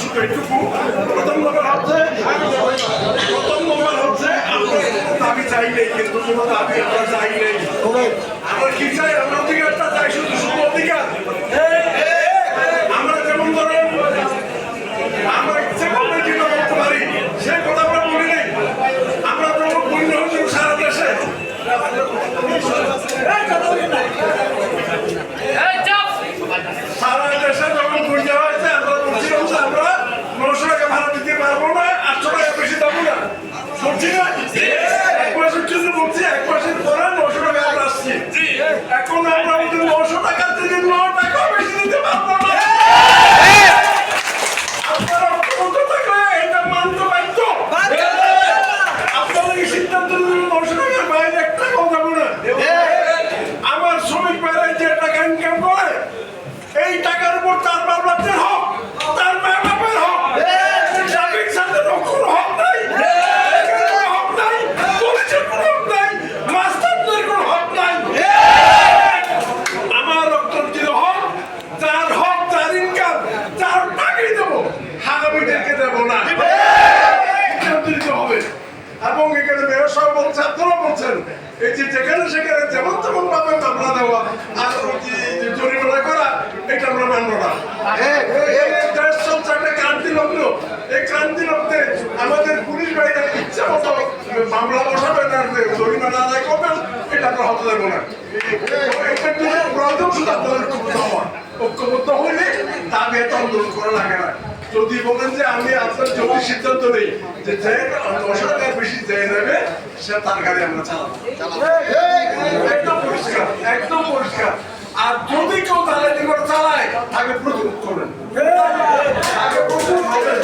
শুধু এইটুকু। প্রথম নম্বর হচ্ছে আমি চাই নেই, কিন্তু কোনো দাবি আমরা চাই নেই। আমরা কি চাই? আমরা অধিকারটা চাই, শুধু শুধু অধিকার। আমরা যেমন ধরেন আমরা ইচ্ছে করলে যেটা করতে পারি, সে কথা আমরা বলি নেই। আমরা যখন পূর্ণ হয়েছি সারা দেশে, সারা দেশে যখন পূর্ণ হয়েছে আমরা বলছিলাম যে আমরা 900 টাকা ভাড়া দিতে পারবো না, 800 টাকা বেশি দেবো না, বলছি না? এক মাসের জন্য বলছি, এক মাসের পরে 900 টাকা আমরা আসছি। এখন আমরা ওদের 900 টাকা থেকে 9 টাকা বেশি দিতে পারবো না। আপনারা ঐক্যবদ্ধ থাকলে এটা মানতে বাধ্য। আপনারা এই সিদ্ধান্ত নিলে 900 টাকার বাইরে একটা কথা বলে আমার শ্রমিক ভাইরা যে টাকা ইনকাম করে, এই টাকার উপর তার বাবার হক, তার মা বাবার হক, সাবেক ছাত্রের কোনো হক নাই, হক নাই, পুলিশের কোনো হক নাই, মাস্টারদের কোনো হক নাই। আমার অর্থনীতির হক, যার হক, যার ইনকাম, যার টাকাই দেবো, হারামিদেরকে দেবো না। হবে। এবং এখানে মেয়র সাহেব বলছেন, আপনারা বলছেন এই যে যেখানে সেখানে যেমন তেমন ভাবে মামলা দেওয়া আর জরিমানা করা, এটা আমরা মানব না। দেশ চলছে একটা ক্রান্তি লগ্ন, এই ক্রান্তি লগ্নে আমাদের পুলিশ বাহিনীর ইচ্ছা মতো মামলা বসাবেন আর জরিমানা আদায় করবেন, এটা আমরা হতে দেবো না। এটা প্রয়োজন শুধু আপনাদের ঐক্যবদ্ধ হইলে তা বেতন আন্দোলন করা লাগে না। যদি বলেন যে আমি আপনার যদি সিদ্ধান্ত নেই যে 900 টাকার বেশি যে নেবে সে তার গাড়ি আমরা চালাবো, একদম পরিষ্কার, একদম পরিষ্কার। আর যদি কেউ দালালি করে চালায় তাকে প্রতিরোধ করবেন, তাকে প্রতিরোধ করবেন।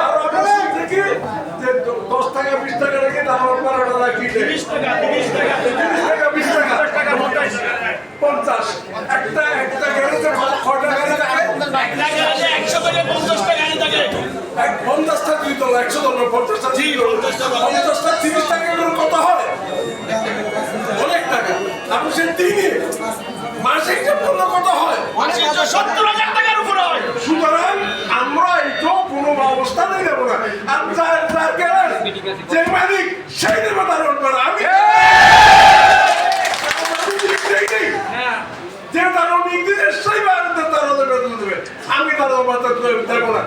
আর আমরা দেখি যে 10 টাকা 20 টাকা রেখে দাম আপনারা রাখি 30 টাকা 20 টাকা 50 একটা গ্যারেজে কয়টা গাড়ি থাকে? একটা গ্যারেজে 100 থেকে 50টা গাড়ি থাকে। 50টা 2 তলা 100 তলা 50টা 50টা 30 টাকা করে কত হয়? অনেক টাকা। আপনি সেই দিনে মাসিক যে পণ্য কত হয়? মাসিক 70,000 টাকার উপরে হয়। সুতরাং আমরা এটাও কোনো অবস্থাতেই দেব না। আর যার গ্যারেজ যে মালিক সেই দেবে তার অন্য। আমি যে তার নির্দিষ্ট সেই বাড়িতে তার বেতন দেবে, আমি তার দেবো না।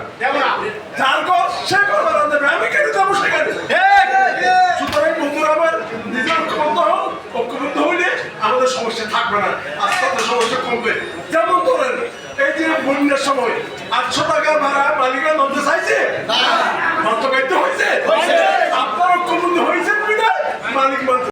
যার ঘর সে ঘর বাড়া দেবে, আমি কেন যাবো সেখানে? সুতরাং বন্ধুরা আমার নিজের ঐক্যবদ্ধ হইলে আমাদের সমস্যা থাকবে না, আস্তে আস্তে সমস্যা কমবে। যেমন ধরেন এই যে বন্যার সময় 800 টাকা ভাড়া মালিকের মধ্যে চাইছে, মাত্র